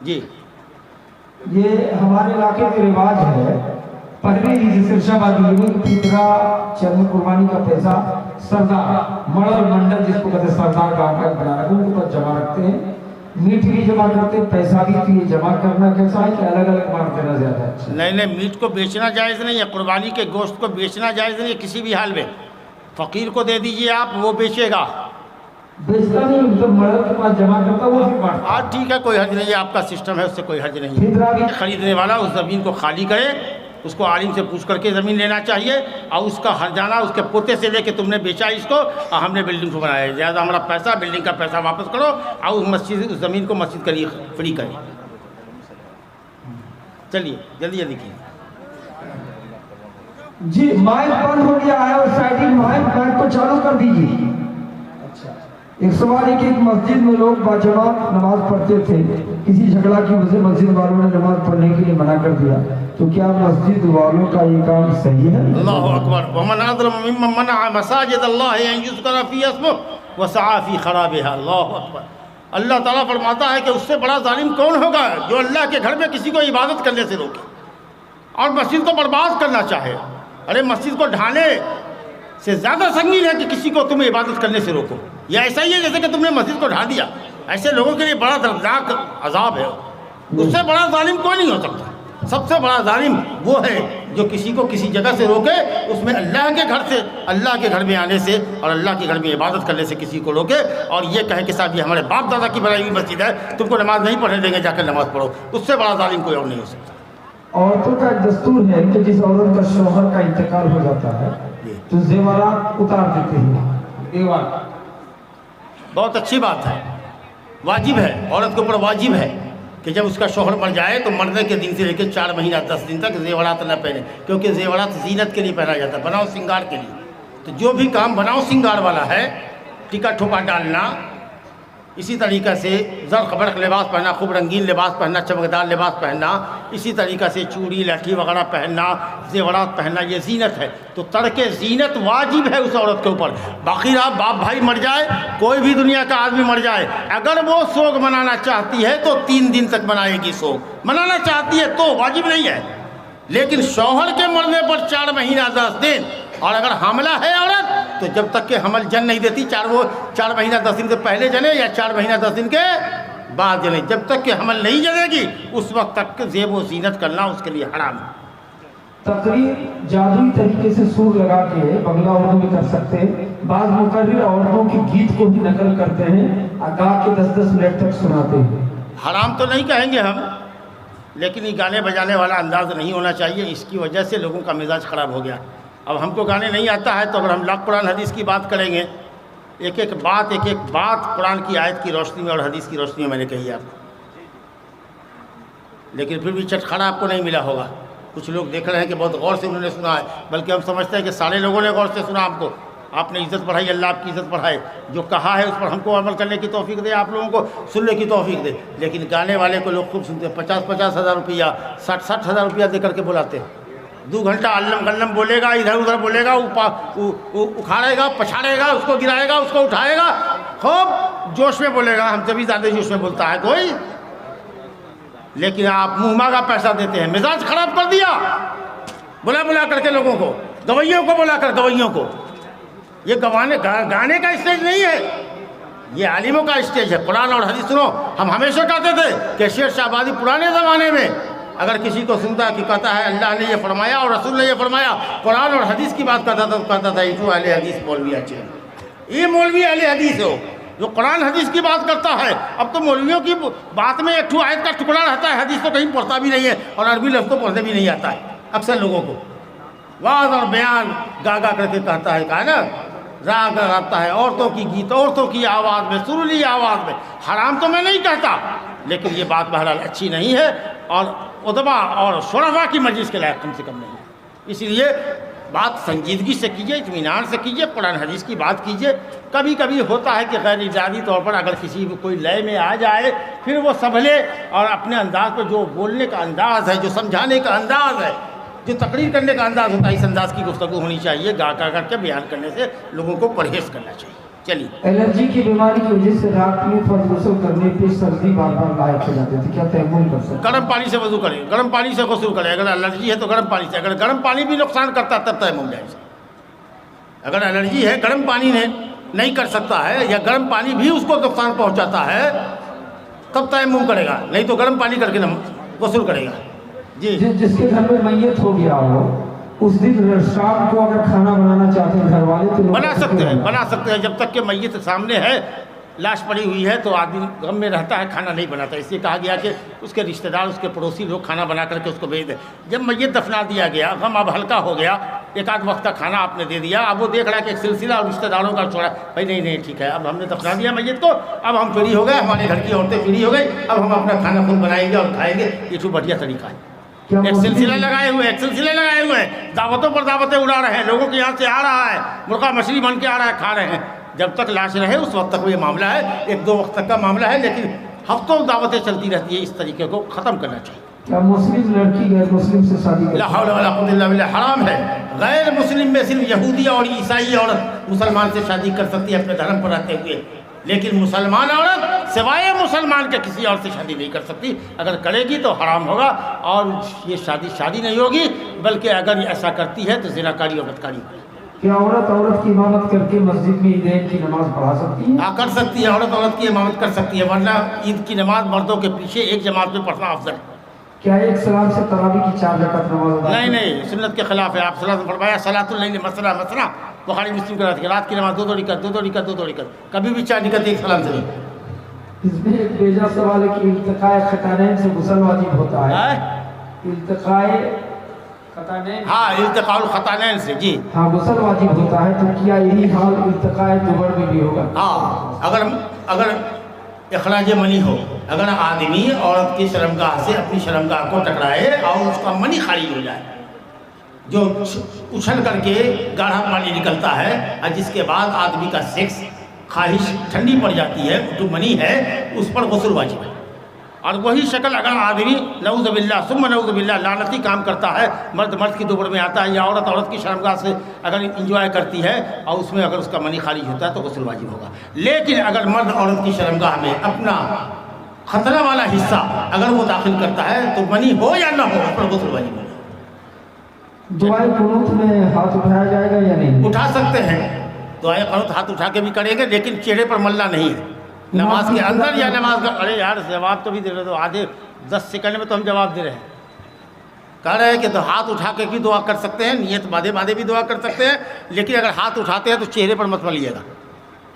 जी। ये हमारे इलाके के रिवाज है, पहले ही सिरशाबादी फितरा चर्म कुर्बानी का पैसा सरदार मर्द मंडल जिसको कहते हैं सरदार का आकार बना रखा उनके पास जमा रखते हैं, मीट भी जमा करते हैं, पैसा भी तो ये जमा करना कैसा है कि अलग अलग बांट देना ज्यादा अच्छा? नहीं, मीट को बेचना जायज़ नहीं है, कुर्बानी के गोश्त को बेचना जायज़ नहीं है किसी भी हाल में। फ़कीर को दे दीजिए आप, वो बेचेगा। बेचता नहीं, तो मर्द के पास जमा करता वो फिर बांटता। हाँ ठीक है, कोई हर्ज नहीं है, आपका सिस्टम है, उससे कोई हर्ज नहीं फितरा भी है। खरीदने वाला उस ज़मीन को खाली करे, उसको आलिम से पूछ करके ज़मीन लेना चाहिए, और उसका हर्जाना उसके पोते से लेके तुमने बेचा इसको और हमने बिल्डिंग को बनाया, ज़्यादा हमारा पैसा बिल्डिंग का पैसा वापस करो और उस मस्जिद उस ज़मीन को मस्जिद करिए, फ्री करिए। चलिए जल्दी जल्दी कीजिए जी। माइक बंद हो गया है और साइडिंग माइक को चालू कर दीजिए। एक सवाल है कि एक मस्जिद में लोग बाजमात नमाज पढ़ते थे, किसी झगड़ा की वजह से मस्जिद वालों ने नमाज पढ़ने के लिए मना कर दिया, तो क्या मस्जिद वालों का ये काम सही है? अल्लाहु अकबर। वमन अज़लम मिम्मन मनअ मसाजिद अल्लाह अन युज़करा फ़ीही इस्मुहु व सअा फ़ी ख़राबिहा। अल्लाहु अकबर। अल्लाह ताला फरमाता है कि उससे बड़ा जालिम कौन होगा जो अल्लाह के घर में किसी को इबादत करने से रोके और मस्जिद को बर्बाद करना चाहे। अरे मस्जिद को ढाने से ज़्यादा संगीन है कि किसी को तुम इबादत करने से रोको। यह ऐसा ही है जैसे कि तुमने मस्जिद को ढा दिया। ऐसे लोगों के लिए बड़ा दर्दनाक अजाब है, उससे बड़ा जालिम कोई नहीं हो सकता। सबसे बड़ा जालिम वो है जो किसी को किसी जगह से रोके, उसमें अल्लाह के घर से, अल्लाह के घर में आने से और अल्लाह के घर में इबादत करने से किसी को रोके और ये कहे कि साहब ये हमारे बाप दादा की बनाई हुई मस्जिद है, तुमको नमाज नहीं पढ़ने देंगे, जाकर नमाज पढ़ो। उससे बड़ा जालिम कोई और नहीं हो सकता। औरतों का एक दस्तूर है कि जिस औरत का शौहर का इंतकाल हो जाता है तो जेवरात उतार देते हैं। देवार बहुत अच्छी बात है, वाजिब है, औरत के ऊपर वाजिब है कि जब उसका शौहर मर जाए तो मरने के दिन से लेकर 4 महीना 10 दिन तक जेवरात न पहने, क्योंकि जेवरात जीनत के लिए पहना जाता है, बनाओ सिंगार के लिए। तो जो भी काम बनाओ सिंगार वाला है, टिका ठोका डालना, इसी तरीक़ा से ज़र्क़ बर्क़ लिबास पहनना, खूब रंगीन लिबास पहनना, चमकदार लिबास पहनना, इसी तरीक़ा से चूड़ी लाठी वगैरह पहनना, जेवरात पहनना, ये जीनत है। तो तड़के जीनत वाजिब है उस औरत के ऊपर। बाकी आप बाप भाई मर जाए, कोई भी दुनिया का आदमी मर जाए, अगर वो सोग मनाना चाहती है तो 3 दिन तक मनाएगी। सोग मनाना चाहती है तो वाजिब नहीं है, लेकिन शौहर के मरने पर 4 महीना 10 दिन, और अगर हमला है औरत तो जब तक के हमल जन नहीं देती, 4 महीना 10 दिन के पहले जने या 4 महीना 10 दिन के बाद जने, जब तक के हमल नहीं जनेगी उस वक्त तक जेब व जीनत करना उसके लिए हराम है। तकरीर जादुई तरीके से सुर लगा के बंगला उर्दू में कर सकते हैं। बाद मुकर्रिर औरतों के गीत को भी नकल करते हैं, गा के 10-10 मिनट तक सुनाते हैं। हराम तो नहीं कहेंगे हम, लेकिन ये गाने बजाने वाला अंदाज नहीं होना चाहिए। इसकी वजह से लोगों का मिजाज ख़राब हो गया। अब हमको गाने नहीं आता है तो अगर हम लाख कुरान हदीस की बात करेंगे, एक एक बात कुरान की आयत की रोशनी में और हदीस की रोशनी में मैंने कही आपको, लेकिन फिर भी चटखाना आपको नहीं मिला होगा। कुछ लोग देख रहे हैं कि बहुत गौर से उन्होंने सुना है, बल्कि हम समझते हैं कि सारे लोगों ने गौर से सुना। हमको आपने इज़्ज़त बढ़ाई, अल्लाह आपकी इज़्ज़त बढ़ाए, जो कहा है उस पर हमको अमल करने की तौफीक दे, आप लोगों को सुनने की तौफीक दे। लेकिन गाने वाले को लोग खूब सुनते हैं, 50-50 हज़ार रुपया, 60-60 हज़ार रुपया दे करके बुलाते हैं। 2 घंटा अल्लम गल्लम बोलेगा, इधर उधर बोलेगा, उखाड़ेगा, पछाड़ेगा, उसको गिराएगा, उसको उठाएगा, खूब जोश में बोलेगा, हमसे भी ज़्यादा जोश में बोलता है कोई। लेकिन आप मुँह मांगा पैसा देते हैं, मिजाज ख़राब कर दिया बुला करके लोगों को, गवैयों को बुलाकर, गवैयों को। ये गाने का स्टेज नहीं है, ये आलिमों का स्टेज है। कुरान और हदीस सुनो। हम हमेशा कहते थे कि शेर शाहबादी पुराने ज़माने में अगर किसी को सुनता कि कहता है अल्लाह ने ये फरमाया और रसूल ने ये फरमाया, कुरान और हदीस की बात करता था तो कहता था ये तो अहले हदीस मौलवी अच्छे हैं, ये मौलवी अहले हदीस हो जो कुरान हदीस की बात करता है। अब तो मौलवियों की बात में एक आयत का टुकड़ा रहता है, हदीस तो कहीं पढ़ता भी नहीं है और अरबी लफ्ज़ तो पढ़ने भी नहीं आता है। अक्सर लोगों को वाज़ और बयान गा करके कहता है, कहा ना, राग गाता है, औरतों की गीत, औरतों की आवाज़ में, सुरीली आवाज़ में। हराम तो मैं नहीं कहता, लेकिन ये बात बहरहाल अच्छी नहीं है और उदबा और शुरफा की मजलिस के लायक कम से कम नहीं है। इसलिए बात संजीदगी से कीजिए, इत्मीनान से कीजिए, कुरान हदीस की बात कीजिए। कभी कभी होता है कि गैर इजादी तौर पर अगर किसी कोई लय में आ जाए, फिर वो संभले और अपने अंदाज पर, जो बोलने का अंदाज़ है, जो समझाने का अंदाज़ है, जो तकरीर करने का अंदाज़ होता है, इस अंदाज़ की गुफ्तगू होनी चाहिए। गा करके बयान करने से लोगों को परहेज़ करना चाहिए। चलिए। एलर्जी की बीमारी की वजह से रात में फर्ज गुस्ल करने पे सर्दी बार बार लायक हो जाती थी, क्या तयम्मुम कर सकते? गर्म पानी से वजू करें, गर्म पानी से गुस्ल करें। अगर एलर्जी है तो गर्म पानी से, अगर गर्म पानी भी नुकसान करता तब तयम्मुम जायज़। अगर एलर्जी है, गर्म पानी ने नहीं कर सकता है या गर्म पानी भी उसको नुकसान पहुंचाता है तब तयम्मुम करेगा, नहीं तो गर्म पानी करके गुस्ल करेगा। जी। जिसके घर में मैयत हो गया हो उस दिन शाम को अगर खाना बनाना चाहते हैं घर वाले तो बना सकते हैं, बना सकते हैं। जब तक कि मैयत सामने है, लाश पड़ी हुई है तो आदमी गम में रहता है, खाना नहीं बनाता। इसलिए कहा गया कि उसके रिश्तेदार, उसके पड़ोसी लोग खाना बना करके उसको भेज दें। जब मैयत दफना दिया गया, गम अब हल्का हो गया, एक आध वक्त का खाना आपने दे दिया, अब वो देख रहा है कि एक सिलसिला और रिश्तेदारों का छोड़ा, भाई नहीं नहीं ठीक है, अब हमने दफना दिया मैयत को, अब हम फ्री हो गए, हमारे घर की औरतें फ्री हो गई, अब हम अपना खाना खुद बनाएंगे और खाएंगे। ये तो बढ़िया तरीका है। एक सिलसिला लगाए हुए हैं, दावतों पर दावतें उड़ा रहे हैं, लोगों के यहाँ से आ रहा है, मुर्गा मछली बन के आ रहा है, खा रहे हैं। जब तक लाश रहे उस वक्त तक ये मामला है, एक दो वक्त तक का मामला है, लेकिन हफ्तों दावतें चलती रहती है। इस तरीके को ख़त्म करना चाहिए। क्या मुस्लिम लड़की गैर मुस्लिम से शादी हराम है। गैर मुस्लिम में सिर्फ यहूदी और ईसाई औरत मुसलमान से शादी कर सकती है अपने धर्म पर रहते हुए, लेकिन मुसलमान औरत सिवाय मुसलमान के किसी और से शादी नहीं कर सकती। अगर करेगी तो हराम होगा और ये शादी नहीं होगी, बल्कि अगर ऐसा करती है तो ज़िनाकारी और बदकारी होगी। क्या औरत की इमामत करके मस्जिद में ईद की नमाज पढ़ा सकती है? हाँ, कर सकती है। औरत की इमामत कर सकती है, वरना ईद की नमाज मर्दों के पीछे एक जमात में पढ़ना अफजल है। क्या एक सलाम से तरावी की 4 रकात नमाज? नहीं, सुन्नत के खिलाफ है। आप सलात में फरमाया सलातुल लैल मसना बुखारी मुस्लिम का रात की नमाज 2 रकात, कभी भी 4 रकात एक सलाम से नहीं। इसमें एक बेजा सवाल है कि इल्तिकाए खतानैन से गुस्ल वाजिब होता है। इल्तिकाए खतानैन, हाँ, इल्तिकाउल खतानैन से, जी हाँ, गुस्ल वाजिब होता है, तो क्या यही हाल इल्तिकाए दुबर में भी होगा? हाँ, अगर इखराज मनी हो, अगर आदमी औरत की शर्मगाह से अपनी शर्मगाह को टकराए और उसका मनी खारिज हो जाए, जो उछल करके गाढ़ा पानी निकलता है और जिसके बाद आदमी का सेक्स ख्वाहिश ठंडी पड़ जाती है, जो मनी है उस पर गुस्ल वाजिब है। और वही शक्ल अगर आदमी नऊज़ुबिल्लाह सुम्मा नऊज़ुबिल्लाह लानती काम करता है, मर्द की दुबड़ में आता है, या औरत की शर्मगाह से अगर इंजॉय करती है और उसमें अगर उसका मनी खारिज होता है तो गुस्ल वाजिब होगा। लेकिन अगर मर्द औरत की शर्मगाह में अपना खतरा वाला हिस्सा अगर वो दाखिल करता है तो मनी हो या ना हो उस पर गुस्ल वाजिब होगा। दुआए कुनूत में हाथ उठाया जाएगा या नहीं? उठा सकते हैं, दुआए कुनूत हाथ उठा के भी करेंगे, लेकिन चेहरे पर मलना नहीं है। नमाज के अंदर या नमाज का, अरे यार जवाब तो भी दे रहे, तो आधे 10 सेकंड में तो हम जवाब दे रहे हैं। कह रहे हैं कि तो हाथ उठा के भी दुआ कर सकते हैं, नियत बाधे भी दुआ कर सकते हैं, लेकिन अगर हाथ उठाते हैं तो चेहरे पर मत मलिएगा।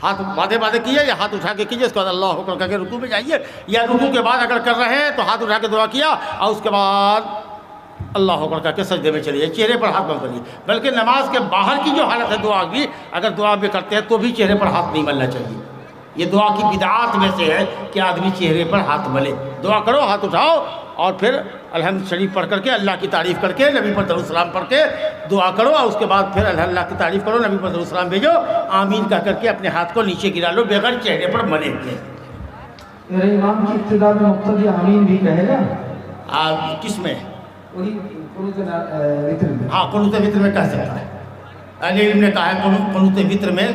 हाथ बाधे कीजिए या हाथ उठा के कीजिए, उसके बाद अल्लाह हुक्म करके रुकू में जाइए, या रुकू के बाद अगर कर रहे हैं तो हाथ उठा के दुआ किया और उसके बाद अल्लाह हुक्म करके सजदे में चलिए, चेहरे पर हाथ मत मलिए। बल्कि नमाज के बाहर की जो हालत है दुआ की, अगर दुआ भी करते हैं तो भी चेहरे पर हाथ नहीं मलना चाहिए। ये दुआ की बिदात में से है कि आदमी चेहरे पर हाथ मले। दुआ करो, हाथ उठाओ और फिर अल्हम्द शरीफ पढ़ करके अल्लाह की तारीफ़ करके नबी पर दरूद सलाम पढ़ के दुआ करो, और उसके बाद फिर अल्लाह की तारीफ़ करो, नबी पर दरूद सलाम भेजो, आमीन कह करके अपने हाथ को नीचे गिरा लो बगैर चेहरे पर मले हुए। मेरे इमाम की इब्तिदा में मुक्तदी आमीन भी कहेगा? किस में? वित्र में। हाँ, कुनूत वित्र में कह सकता है। अहले इल्म ने कहा है कुनूत वित्र में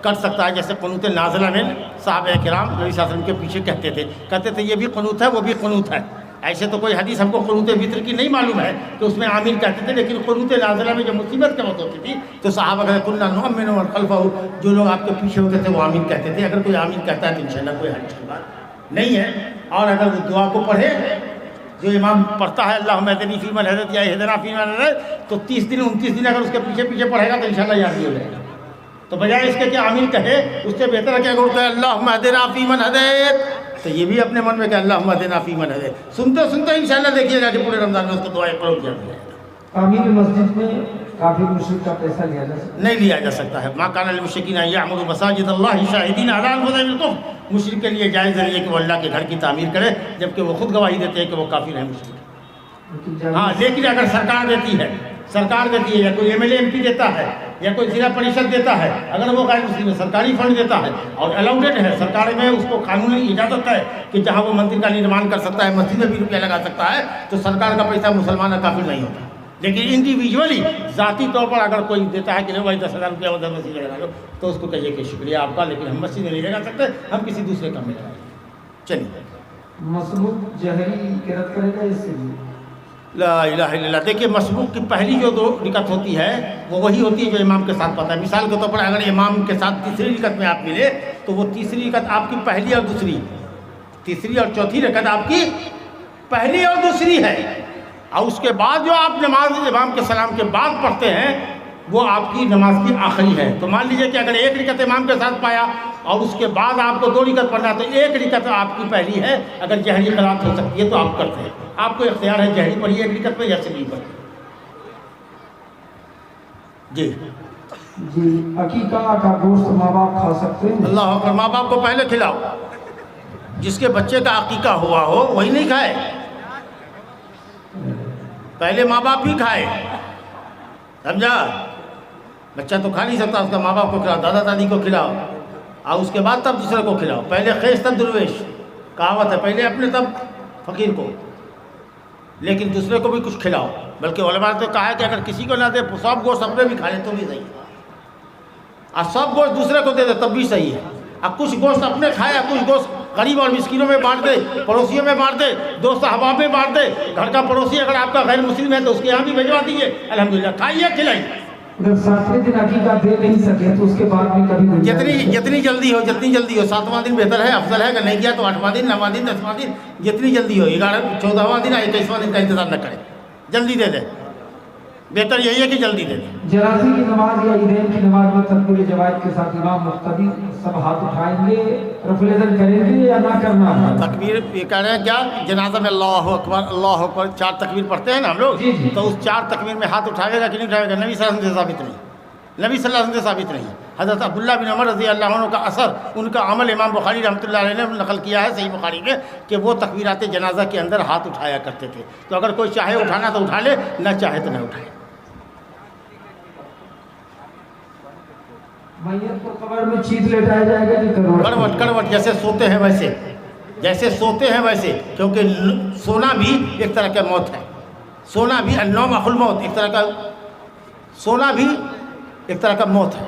कर सकता है। जैसे कुनूत नाज़िला में साहबे किराम नबी सल्लल्लाहु अलैहि वसल्लम के पीछे कहते थे ये भी कुनूत है वो भी कुनूत है। ऐसे तो कोई हदीस हमको कुनूत वित्र की नहीं मालूम है कि उसमें आमीन कहते थे, लेकिन कुनूत नाज़िला में जब मुसीबत के वक्त होती थी तो सहाबा कहते कुन्ना नुअम्मिनु व खल्फहु, जो लोग आपके पीछे होते थे वो आमीन कहते थे। अगर कोई आमीन कहता है तो इंशाअल्लाह कोई हर्ज की बात नहीं है। और अगर वो दुआ को पढ़े, जो इमाम पढ़ता है अल्लाहुम्मा हदनी फ़ीमन हदैत या इहदिना फ़ीमन हदैत, तो 30 दिन 29 दिन अगर उसके पीछे पढ़ेगा तो इंशाअल्लाह याद ही हो जाएगा। तो बजाय इसके कि आमीन कहे, उससे बेहतर है कि अगर कहे अल्लाहुम्मा हदना फ़ीमन हदैत, तो ये भी अपने मन में कि अल्लाहुम्मा हदना फ़ीमन हदैत, सुनते सुनते इंशाअल्लाह देखिएगा कि पूरे रमज़ान में उसको दुआएं पढ़ो किया जाएगा। आमीन मस्जिद में काफिर मुश्रिक का पैसा लिया जा सकता? नहीं लिया जा सकता है। मा कान लिल-मुश्रिकीन अन यअमुरू मसाजिद अल्लाह शाहिदीन अला अनफुसिहिम बिल-कुफ्र, मुश्रिक के लिए जायज़ नहीं है कि वो अल्लाह के घर की तामीर करे जबकि वो खुद गवाही देते हैं कि वो काफिर है, मुश्रिक। हाँ, लेकिन अगर सरकार देती है या कोई एमएलए एमपी देता है या कोई जिला परिषद देता है, अगर वो गैर मुस्लिम है, सरकारी फंड देता है और अलाउडेड है, सरकार में उसको कानूनी इजाज़त है कि जहाँ वो मंदिर का निर्माण कर सकता है, मस्जिद में भी रुपया लगा सकता है, तो सरकार का पैसा मुसलमान काफिर नहीं होता। लेकिन इंडिविजुअली ज़ाती तौर पर अगर कोई देता है कि नहीं भाई 10,000 रुपया उधर मस्जिद में लगा लो, तो उसको कहिए कि शुक्रिया आपका, लेकिन हम मस्जिद में नहीं लगा सकते, हम किसी दूसरे काम में लगाएंगे। चलिए, मसबूक जहरी की रद्द करेगा इससे भी? ला इलाहा इल्लल्लाह। देखिए, मसबूक की पहली जो 2 रिकत होती है वो वही होती है जो इमाम के साथ पता है। मिसाल के तौर पर अगर इमाम के साथ तीसरी रिकत में आप मिले तो वो तीसरी रिकत आपकी पहली और दूसरी, तीसरी और चौथी रिकत आपकी पहली और दूसरी है, और उसके बाद जो आप नमाज इमाम के सलाम के बाद पढ़ते हैं वो आपकी नमाज की आखिरी है। तो मान लीजिए कि अगर 1 रिकत इमाम के साथ पाया और उसके बाद आपको 2 रिकत पढ़ना, तो 1 रिकत आपकी पहली है। अगर जहरी क़राअत हो सकती है तो आप करते हैं, आपको इख्तियार है जहरी पढ़िए 1 रिकत में या सिर्फ पढ़िए। जी जी, अकीका का गोश्त माँ बाप खा सकते हैं? अल्लाह अकबर। माँ बाप को पहले खिलाओ, जिसके बच्चे का अकीका हुआ हो वही नहीं खाए, पहले माँ बाप ही खाए, समझा? बच्चा तो खा नहीं सकता, उसका माँ बाप को खिलाओ, दादा दादी को खिलाओ, और उसके बाद तब दूसरे को खिलाओ। पहले खेस तब दुर्वेश, कहावत है, पहले अपने तब फ़कीर को, लेकिन दूसरे को भी कुछ खिलाओ। बल्कि उलमा ने तो कहा है कि अगर किसी को ना दे, सब गोश्त अपने भी खा ले तो भी सही है, और सब गोश्त दूसरे को दे दे तब भी सही है। अब कुछ गोश्त अपने खाए, कुछ गोश्त गरीब और मिस्किनों में बांट दे, पड़ोसियों में बांट दे, दोस्त अहबाब में बांट दे। घर का पड़ोसी अगर आपका गैर मुस्लिम है तो उसके यहाँ भी भिजवा दीजिए, अल्हम्दुलिल्लाह, खाइए खिलाइए। अगर 7वें दिन अकीका दे नहीं सके तो उसके बाद भी कभी जितनी जल्दी हो 7वां दिन बेहतर है, अफजल है। अगर नहीं किया तो 8वां दिन, 9वां दिन, 10वां दिन, जितनी जल्दी हो, 11 14वां दिन, 21वां दिन का इंतजार न करें, जल्दी दे दें। बेहतर यही है कि जल्दी दे दें। जनाजे की नमाज या ईदैन की नमाज में तकबीर जवाद के साथ इमाम मुक्तदी सब हाथ उठाएंगे, रफ़ुल-ए-ज़न करेंगे या ना करना है? तकबीर ये कह रहे हैं क्या, जनाजा में अल्लाहु अकबर 4 तकबीर पढ़ते हैं ना हम लोग, जी, जी। तो उस 4 तकबीर में हाथ उठाएगा कि नहीं उठाएगा? नबी सल्लल्लाहु अलैहि वसल्लम से साबित नहीं, नबी सल्लल्लाहु अलैहि वसल्लम से साबित नहीं। हज़रत अब्दुल्लाह बिन उमर रज़ी अल्लाह अन्हु का असर, उनका अमल इमाम बुखारी रहमतुल्लाह अलैह ने नकल किया है सही बुखारी में, कि वो तकबीरात जनाजा के अंदर हाथ उठाया करते थे। तो अगर कोई चाहे उठाना तो उठा ले, न चाहे तो न उठाए। मैयत को कब्र में चीत लेटाया जाएगा कि करवट? करवट, जैसे सोते हैं वैसे, जैसे सोते हैं वैसे, क्योंकि सोना भी एक तरह का मौत है। सोना भी अन्नौम अखुल मौत, एक तरह का सोना भी एक तरह का मौत है,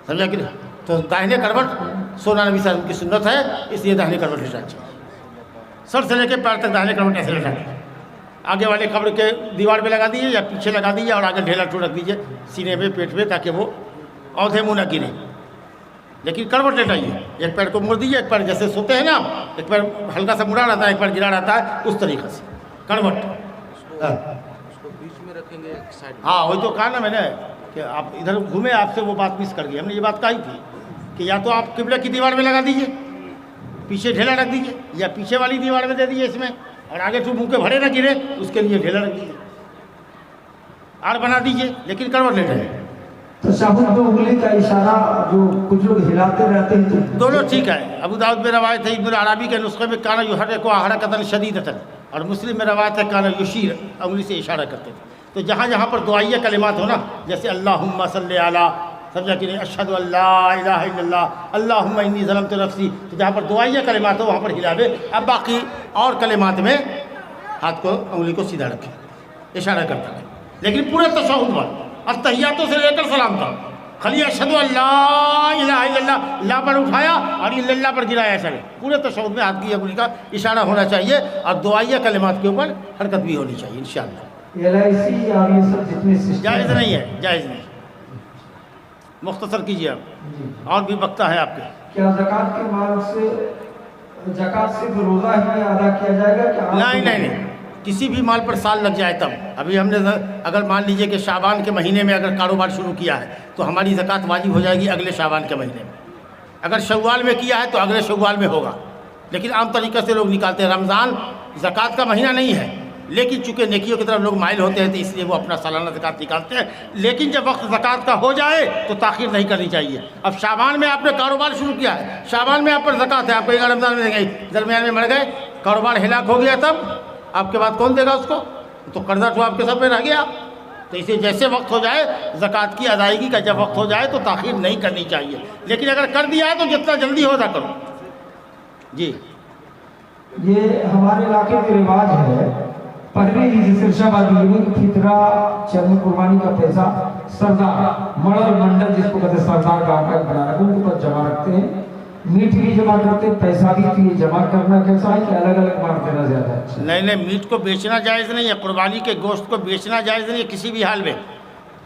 समझा कि नहीं? तो दाहिने करवट सोना नबी सल्लल्लाहु अलैहि वसल्लम की सुन्नत है, इसलिए दाहिने करवट लेटाना चाहिए। सर से लेकर पैर तक दाहिने करवट ऐसे लेटाना। आगे वाले कब्र के दीवार पे लगा दीजिए या पीछे लगा दीजिए, और आगे ढेला टू रख दीजिए सीने पे, पेट पे, ताकि वो औंधे मुँह न गिरे। लेकिन करवट लेटाइए, एक पैर को मोड़ दीजिए, एक पैर जैसे सोते हैं ना, एक पैर हल्का सा मुड़ा रहता है, एक पैर गिरा रहता है, उस तरीक़े से करवट। उसको बीच में रखेंगे एक साइड। हाँ, वही तो कहा ना मैंने कि आप इधर घूमे, आपसे वो बात मिस कर गई। हमने ये बात कही थी कि या तो आप किबला की दीवार में लगा दीजिए, पीछे ढेला रख दीजिए, या पीछे वाली दीवार में दे दीजिए इसमें, और आगे तो मुँह के भरे ना गिरे, उसके लिए ढेला रख दीजिए, आड़ बना दीजिए, लेकिन करवट लेटाइए। तशहुद में उंगली का इशारा जो कुछ लोग हिलाते रहते हैं तो दोनों ठीक है। अबू दाऊद में रवायत है, इब्न अरबी के नुस्खे में काना युहर्रिकु हरकतन शदीदतन, और मुस्लिम में रवायत है काना युशीर, उंगली से इशारा करते थे। तो जहाँ जहाँ पर दुआइया कलिमात हो ना, जैसे अल्लाहुम्मा सल्ली अला, समझा कि नहीं, अशहदु अल्ला इलाहा इल्लल्लाह, अल्लाहुम्मा इन्नी ज़लमतु नफ्सी, तो जहाँ पर दुआइया कलिमात हो वहाँ पर हिलावे। अब बाकी और कलिमात में हाथ को, उंगली को सीधा रखें, इशारा करता है, लेकिन पूरे तशहुद में अत्तहियातों से लेकर सलाम तक खाली अशहदु अल्ला इलाहा इल्लल्लाह, ला पर उठाया और इल्लल्लाह पर गिराया, ऐसा नहीं। पूरे तशहुद में हाथ की उंगली का इशारा होना चाहिए, और दुआइया कलिमात के ऊपर हरकत भी होनी चाहिए इंशाअल्लाह। LIC और ये सब जितने सिस्टम जायज़ नहीं है, जायज़ नहीं। मुख्तसर कीजिए आप, और भी वक्ता है आपके। क्या ज़कात के माल से ज़कात सिर्फ रोज़ा ही में अदा किया जाएगा क्या? नहीं, किसी भी माल पर साल लग जाए तब। अभी हमने अगर मान लीजिए कि शाबान के महीने में अगर कारोबार शुरू किया है तो हमारी ज़कात वाजिब हो जाएगी अगले शाबान के महीने में। अगर शव्वाल में किया है तो अगले शव्वाल में होगा, लेकिन आम तरीक़े से लोग निकालते हैं। रमज़ान ज़कात का महीना नहीं है, लेकिन चूँकि नेकियों की तरफ लोग माइल होते हैं तो इसलिए वो अपना सालाना ज़कात निकालते हैं। लेकिन जब वक्त ज़कात का हो जाए तो ताख़ीर नहीं करनी चाहिए। अब शाबान में आपने कारोबार शुरू किया है, शाबान में आप पर ज़कात है, आप कहेंगे रमज़ान में देंगे, दरमियान में मर गए, कारोबार हिलाक हो गया, तब आपके बाद कौन देगा उसको? तो कर्जा तो आपके सब पे रह गया। तो इसे जैसे वक्त हो जाए ज़कात की अदायगी का, जब वक्त हो जाए तो ताख़ीर नहीं करनी चाहिए। लेकिन अगर कर दिया है तो जितना जल्दी हो जा करो। जी, ये हमारे इलाके में रिवाज है, पहले ही सिरशाबादी यानी कि फितरा चर्म कुर्बानी का पैसा सरदार मड़ल मंडल जिसको कहते हैं सरदार गार्ड बना रखा उनके पास जमा रखते हैं। मीट भी जमा करते हैं, पैसा भी। तो ये जमा करना कैसा है कि अलग अलग बांट देना ज्यादा अच्छा? नहीं, मीट को बेचना जायज़ नहीं है, कुर्बानी के गोश्त को बेचना जायज़ नहीं है किसी भी हाल में।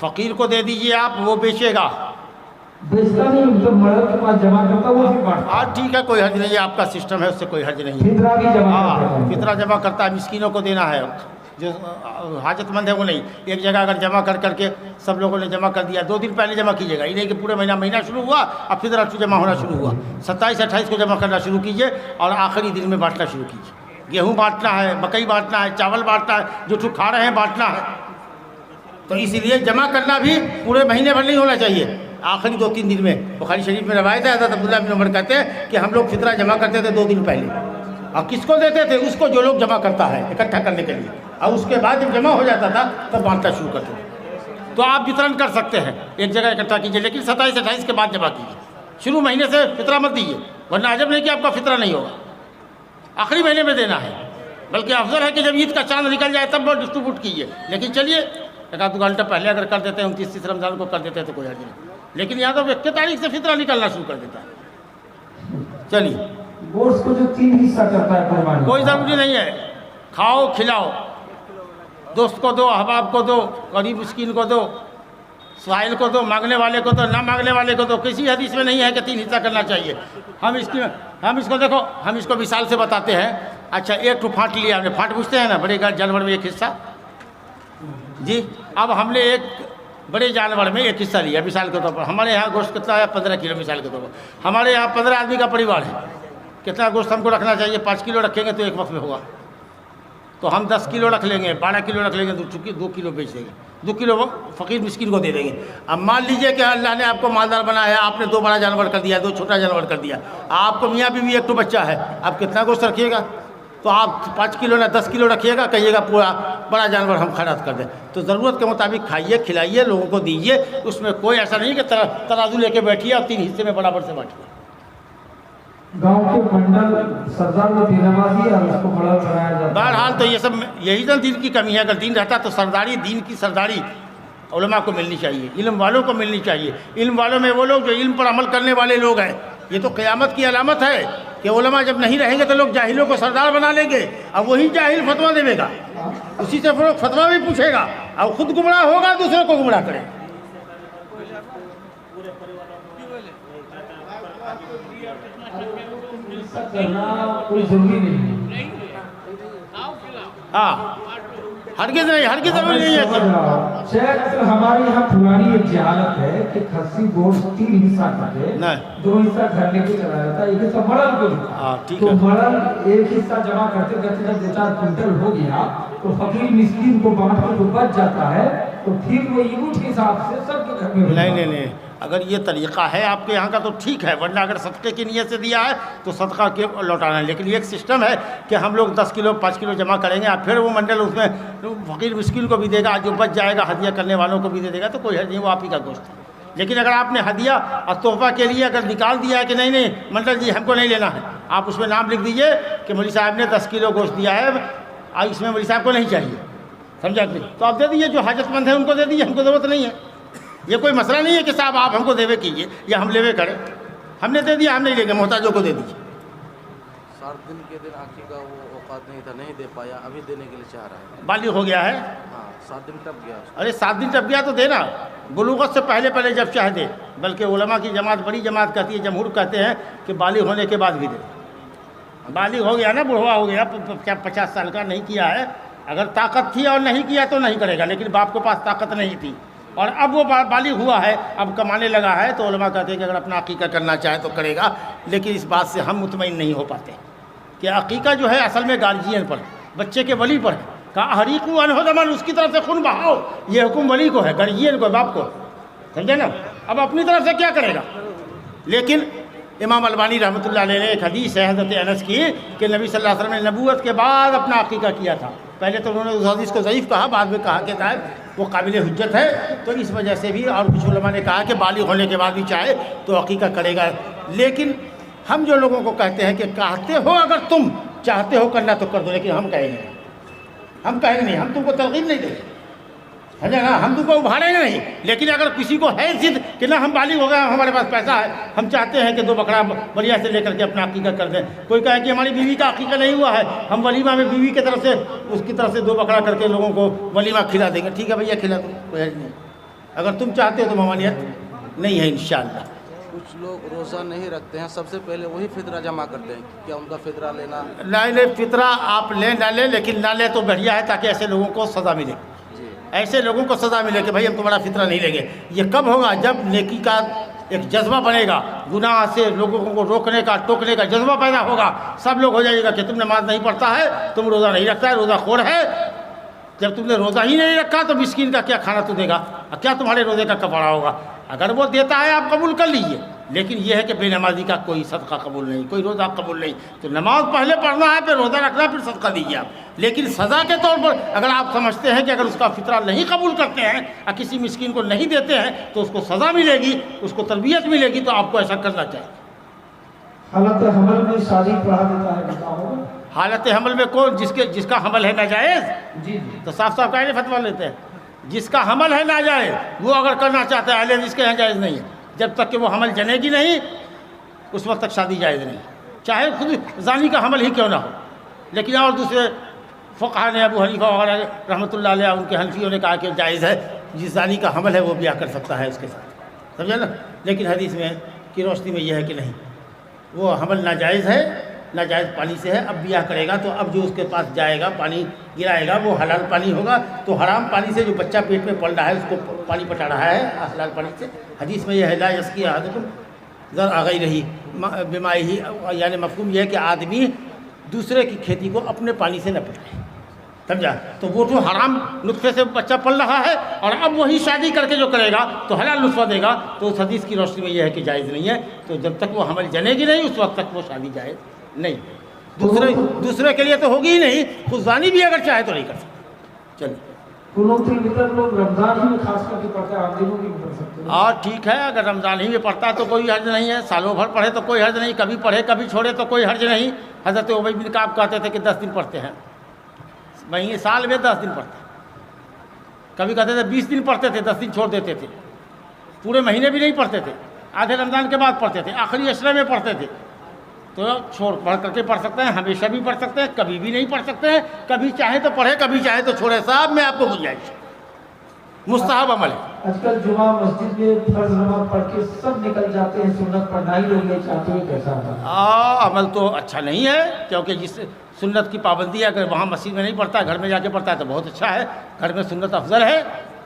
फ़कीर को दे दीजिए आप, वो बेचेगा। बेचता नहीं, मतलब मड़ल के पास जमा करता वो फिर बांटता। हाँ ठीक है, कोई हर्ज नहीं है, आपका सिस्टम है, उससे कोई हर्ज नहीं है। फितरा भी जमा हाँ, करता है। फितरा जमा करता है, मिस्कीनों को देना है, जो हाजतमंद है वो नहीं। एक जगह अगर जमा कर करके सब लोगों ने जमा कर दिया, 2 दिन पहले जमा कीजिएगा, ये नहीं कि पूरे महीना शुरू हुआ अब फितरा जमा होना शुरू हुआ। 27-28 को जमा करना शुरू कीजिए और आखिरी दिन में बांटना शुरू कीजिए। गेहूँ बांटना है, मकई बांटना है, चावल बांटना है, जो ठुक खा रहे हैं बांटना है। तो इसीलिए जमा करना भी पूरे महीने भर नहीं होना चाहिए, आखिरी 2-3 दिन में। बुखारी शरीफ में रवायत है, हज़रत अब्दुल्लाह बिन उमर कहते हैं कि हम लोग फितरा जमा करते थे 2 दिन पहले। और किसको देते थे? उसको जो लोग जमा करता है इकट्ठा करने के लिए, और उसके बाद जब जमा हो जाता था तब बांटना शुरू करते थे। तो आप वितरण कर सकते हैं, एक जगह इकट्ठा कीजिए, लेकिन 27-28 के बाद जमा कीजिए। शुरू महीने से फितरा मत दीजिए, वरना अजब नहीं कि आपका फितरा नहीं होगा। आखिरी महीने में देना है, बल्कि अफजल है कि जब ईद का चांद निकल जाए तब वो डिस्ट्रीब्यूट कीजिए। लेकिन चलिए 1-2 घंटा पहले अगर कर देते हैं, 29 रमज़ान को कर देते हैं तो कोई हर्ज नहीं। लेकिन यहाँ तो 1 तारीख से फितरा निकलना शुरू कर देता है। चलिए, गोश्त को जो 3 हिस्सा करता है कुर्बानी, कोई ज़रूरी नहीं है, खाओ खिलाओ, दोस्त को दो, अहबाब को दो, गरीब मिस्कीन को दो, साहिल को दो, मांगने वाले को दो, ना मांगने वाले को दो। किसी हदीस में नहीं है कि 3 हिस्सा करना चाहिए। हम इसको देखो, हम इसको मिसाल से बताते हैं। अच्छा, एक ठो फाँट लिया हमने, फाँट पूछते हैं ना, बड़े जानवर में एक हिस्सा जी। अब हमने एक बड़े जानवर में एक हिस्सा लिया मिसाल के तौर पर। हमारे यहाँ गोश्त कितना है? 15 किलो मिसाल के तौर पर। हमारे यहाँ 15 आदमी का परिवार है, कितना गोश्त हमको रखना चाहिए? 5 किलो रखेंगे तो एक वक्त में होगा, तो हम 10 किलो रख लेंगे, 12 किलो रख लेंगे, 2 किलो बेच देंगे, 2 किलो फ़कीर मिस्किन को दे देंगे। अब मान लीजिए कि अल्लाह ने आपको मालदार बनाया, आपने 2 बड़ा जानवर कर दिया, 2 छोटा जानवर कर दिया, आपको मियाँ बीवी एक तो बच्चा है, आप कितना गोश्त रखिएगा? तो आप 5 किलो ना 10 किलो रखिएगा, कहिएगा पूरा बड़ा जानवर हम खैरात कर दें। तो ज़रूरत के मुताबिक खाइए, खिलाइए, लोगों को दीजिए। उसमें कोई ऐसा नहीं कि तराजू लेके बैठिए और 3 हिस्से में बराबर से बांटिए। गांव के मंडल सरदार को बेनवाजी और उसको बड़ा बनाया जाता है। बहरहाल तो ये सब यही तो दीन की कमी है। अगर दीन रहता तो सरदारी, दीन की सरदारी उलमा को मिलनी चाहिए, इल्म वालों को मिलनी चाहिए। इल्म वालों में वो लोग जो इल्म पर अमल करने वाले लोग हैं। ये तो क़यामत की अलामत है कि उलमा जब नहीं रहेंगे तो लोग जाहिलों को सरदार बना लेंगे, अब वही जाहिल फतवा देगा, उसी से फिर फतवा भी पूछेगा और ख़ुद गुमराह होगा, दूसरों को गुमराह करे। करना कोई जरूरी नहीं। हाँ, हरगिज़ नहीं, हरगिज़ ज़रूरी नहीं है। शेख, हमारे यहाँ पुरानी एक जहालत है कि खस्सी गोश्त 3 हिस्सा करके 2 हिस्सा घर लेके चला जाता है, एक हिस्सा मड़ल को। ठीक तो है। मड़ल एक हिस्सा जमा करते करते जब 2-4 क्विंटल हो गया तो फकीर मिस्कीन को बांट के जो बच जाता है तो फिर वो यूनिट के हिसाब से सबके घर में। नहीं, अगर ये तरीक़ा है आपके यहाँ का तो ठीक है, वरना अगर सदक़े की नीयत से दिया है तो सदका के लौटाना है। लेकिन एक सिस्टम है कि हम लोग 10 किलो 5 किलो जमा करेंगे और फिर वो मंडल उसमें फ़कीर मिस्किन को भी देगा, जो बच जाएगा हदिया करने वालों को भी दे देगा, तो कोई हर्ज नहीं, वो आप ही का गोश्त है। लेकिन अगर आपने हदिया और तोहफ़ा के लिए अगर निकाल दिया है कि नहीं मंडल जी हमको नहीं लेना है, आप उसमें नाम लिख दीजिए कि मौलवी साहब ने 10 किलो गोश्त दिया है और इसमें मौलवी साहब को नहीं चाहिए, समझा कि? तो आप दे दीजिए, जो हाजतमंद है उनको दे दीजिए, हमको ज़रूरत नहीं है। ये कोई मसला नहीं है कि साहब आप हमको देवे कीजिए या हम लेवे करें, हमने दे दिया, हम नहीं लेंगे, मोहताजों को दे दीजिए। 7 दिन के दिन आखिर का वो औकात नहीं था, नहीं दे पाया, अभी देने के लिए चाह रहा है। बालिग हो गया है। हाँ, 7 दिन टप गया उसका। अरे 7 दिन टप गया तो देना, बुलूगत से पहले जब चाहे दे। बल्कि उलमा की जमात, बड़ी जमात कहती है, जमहूर कहते हैं कि बालिग होने के बाद भी दे। बालिग हो गया ना, बुढ़वा हो गया, 50 साल का, नहीं किया है, अगर ताकत थी और नहीं किया तो नहीं करेगा, लेकिन बाप के पास ताकत नहीं थी और अब वो बालिग हुआ है, अब कमाने लगा है, तो उलमा कहते हैं कि अगर अपना अकीका करना चाहे तो करेगा। लेकिन इस बात से हम मुतमईन नहीं हो पाते कि अकीका जो है असल में गार्जियन पर, बच्चे के वली पर है। कहा हरीकू अनहोदमन, उसकी तरफ से खून बहाओ, ये हुक्म वली को है, गार्जियन को, बाप को, समझे ना? अब अपनी तरफ से क्या करेगा? लेकिन इमाम अलबानी रहमतुल्लाह अलैह ने एक हदीस है हज़रत अनस की कि नबी सल्लल्लाहु अलैहि वसल्लम ने नबूवत के बाद अपना अकीका किया था। पहले तो उन्होंने उस हदीस को ज़ईफ़ कहा, बाद में कहा कि शायद वो काबिल हुज्जत है, तो इस वजह से भी, और कुछ उलमा ने कहा कि बालिग होने के बाद भी चाहे तो अकीका करेगा। लेकिन हम जो लोगों को कहते हैं कि कहते हो अगर तुम चाहते हो करना तो कर दो, लेकिन हम कहेंगे हम कहेंगे नहीं, हम तुमको तरकीब नहीं देंगे, समझे ना, हम तुमको उभारेंगे नहीं। लेकिन अगर किसी को है जिद कि ना हम बालिग हो गए, हमारे पास पैसा है, हम चाहते हैं कि 2 बकरा बढ़िया से लेकर के अपना अकीका कर दें, कोई कहे कि हमारी बीवी का अकीका नहीं हुआ है, हम वलीमा में बीवी की तरफ से उसकी तरफ से 2 बकरा करके लोगों को वलीमा खिला देंगे, ठीक है भैया खिला दो, कोई हर्ज नहीं। अगर तुम चाहते हो तो ममानियत नहीं है इंशाअल्लाह। कुछ लोग रोज़ा नहीं रखते हैं, सबसे पहले वही फितरा जमा करते हैं, क्या उनका फितरा लेना? नहीं, फितरा आप लें ना लें, लेकिन ना ले तो बढ़िया है, ताकि ऐसे लोगों को सज़ा मिले, ऐसे लोगों को सज़ा मिले कि भाई हम तुम्हारा फितरा नहीं लेंगे। ये कब होगा? जब नेकी का एक जज्बा बनेगा, गुनाह से लोगों को रोकने का, टोकने का जज्बा पैदा होगा, सब लोग हो जाएगा कि तुम नमाज नहीं पढ़ता है, तुम रोज़ा नहीं रखता है, रोज़ाखोर है। जब तुमने रोज़ा ही नहीं रखा तो मिस्कीन का क्या खाना तू देगा, क्या तुम्हारे रोज़े का कपड़ा होगा? अगर वो देता है आप कबूल कर लीजिए, लेकिन यह है कि बेनमाजी का कोई सदका कबूल नहीं, कोई रोज़ा कबूल नहीं। तो नमाज पहले पढ़ना है, फिर रोज़ा रखना, फिर सदका दीजिए आप। लेकिन सज़ा के तौर पर अगर आप समझते हैं कि अगर उसका फितरा नहीं कबूल करते हैं और किसी मिस्कीन को नहीं देते हैं तो उसको सज़ा मिलेगी, उसको तरबियत मिलेगी, तो आपको ऐसा करना चाहिए। हालत हमल में शादी पढ़ा देता है, बताओ। हालत हमल में कौन? जिसका हमल है नाजायज़, जी तो साफ साफ कहने फतवा लेते हैं, जिसका हमल है नाजायज़ वो अगर करना चाहता है, अहले जिसके यहाँ जायज़ नहीं है, जब तक कि वो हमल जनेगी नहीं उस वक्त तक शादी जायज़ नहीं, चाहे खुद जानी का हमल ही क्यों ना हो। लेकिन और दूसरे फ़ुक़हा ने, अबू हनीफा वगैरह रहमतुल्लाह अलैह, उनके हनफियों ने कहा कि जायज़ है, जिस जानी का हमल है वो ब्याह कर सकता है उसके साथ, समझे ना। लेकिन हदीस में की रोशनी में यह है कि नहीं, वो हमल नाजायज़ है, नाजायज़ पानी से है, अब ब्याह करेगा तो अब जो उसके पास जाएगा पानी गिराएगा वो हलाल पानी होगा। तो हराम पानी से जो बच्चा पेट में पल रहा है उसको पानी पटा रहा है हलाल पानी से। हदीस में यह है ला यस्की अहदुकुम ज़र आ गई रही बीमारी ही, यानी मफ़हूम यह है कि आदमी दूसरे की खेती को अपने पानी से न पटाए, समझा। तो वो जो हराम नुस्खे से बच्चा पल रहा है और अब वही शादी करके जो करेगा तो हलाल नुस्खा देगा, तो उस हदीस की रोशनी में यह है कि जायज़ नहीं है। तो जब तक वो हमल जनेगी नहीं उस वक्त तक वो शादी जायज़ नहीं। दूसरे के लिए तो होगी ही नहीं, खुद जानी भी अगर चाहे तो नहीं कर सकते। चलिए, लोग रमज़ान ही में खास करके पढ़ते हैं, आप दिनों की पढ़ सकते हैं। और ठीक है, अगर रमज़ान ही में पढ़ता है तो कोई हर्ज नहीं है, सालों भर पढ़े तो कोई हर्ज नहीं, कभी पढ़े कभी छोड़े तो कोई हर्ज नहीं। हज़रत उबई बिन काब कहते थे कि 10 दिन पढ़ते हैं, महीने साल में 10 दिन पढ़ते, कभी कहते थे 20 दिन पढ़ते थे, 10 दिन छोड़ देते थे, पूरे महीने भी नहीं पढ़ते थे, आधे रमज़ान के बाद पढ़ते थे, आखिरी अशरे में पढ़ते थे। तो छोड़ पढ़ करके पढ़ सकते हैं, हमेशा भी पढ़ सकते हैं, कभी भी नहीं पढ़ सकते हैं, कभी चाहे तो पढ़े कभी चाहे तो छोड़े। साहब मैं आपको गुंजाइश, मुस्तहब अमल है। आजकल जुमा मस्जिद में फर्ज नमाज पढ़ के सब निकल जाते हैं, सुन्नत पढ़ना ही लोग नहीं चाहते हैं, कैसा है? अमल तो अच्छा नहीं है, क्योंकि जिस सुन्नत की पाबंदी अगर वहाँ मस्जिद में नहीं पढ़ता है, घर में जाके पढ़ता है तो बहुत अच्छा है। घर में सुन्नत अफजल है,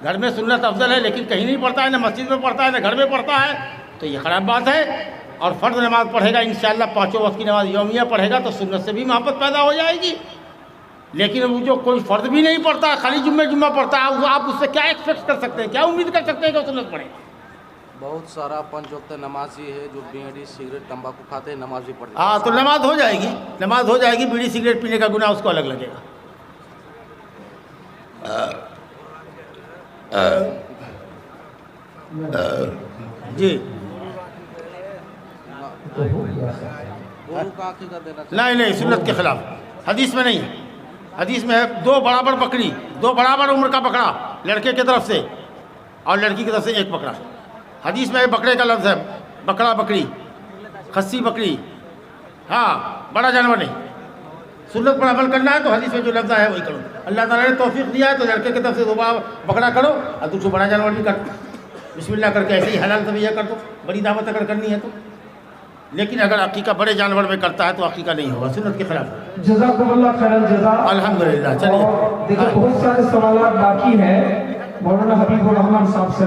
घर में सुन्नत अफजल है, लेकिन कहीं नहीं पढ़ता है, ना मस्जिद में पढ़ता है ना घर में पढ़ता है, तो ये ख़राब बात है। और फ़र्ज़ नमाज पढ़ेगा इंशाअल्लाह, 5 वक्त की नमाज यौमिया पढ़ेगा तो सुन्नत से भी मोहब्बत पैदा हो जाएगी। लेकिन वो जो कोई फ़र्ज़ भी नहीं पढ़ता, खाली जुम्मा पढ़ता है, आप उससे क्या एक्सपेक्ट कर सकते हैं, क्या उम्मीद कर सकते हैं कि वो सुन्नत पढ़े? बहुत सारा 5 वक्त नमाजी है जो बीड़ी सिगरेट तंबाकू खाते हैं, नमाज भी पढ़ते हैं। हाँ, तो नमाज हो जाएगी, नमाज हो जाएगी, बीड़ी सिगरेट पीने का गुनाह उसको अलग लगेगा। जी गोरू का अकीका देना चाहिए। नहीं, सुन्नत के खिलाफ हदीस में नहीं है। हदीस में है 2 बराबर बकरी, 2 बराबर उम्र का बकरा लड़के की तरफ से और लड़की की तरफ से 1 बकरा। हदीस में बकरे का लफ्ज़ है, बकरा बकरी, खस्सी बकरी, हाँ बड़ा जानवर नहीं। सुन्नत पर अमल करना है तो हदीस में जो लफ्ज़ है वही करो। अल्लाह ताला ने तौफीक दिया है तो लड़के की तरफ से 2 बकरा करो और दूसरा बड़ा जानवर भी कर, बिस्मिल्लाह करके ऐसे ही हलाल तबीया कर दो, बड़ी दावत अगर करनी है तो। लेकिन अगर अकीका बड़े जानवर में करता है तो अकीका नहीं होगा, सुन्नत के खिलाफ है। जज़ाकुमुल्लाह खैरल जज़ा। अल्हम्दुलिल्लाह। चलिए, देखिए बहुत सारे सवाल बाकी हैं, मौलाना हबीबुर रहमान साहब से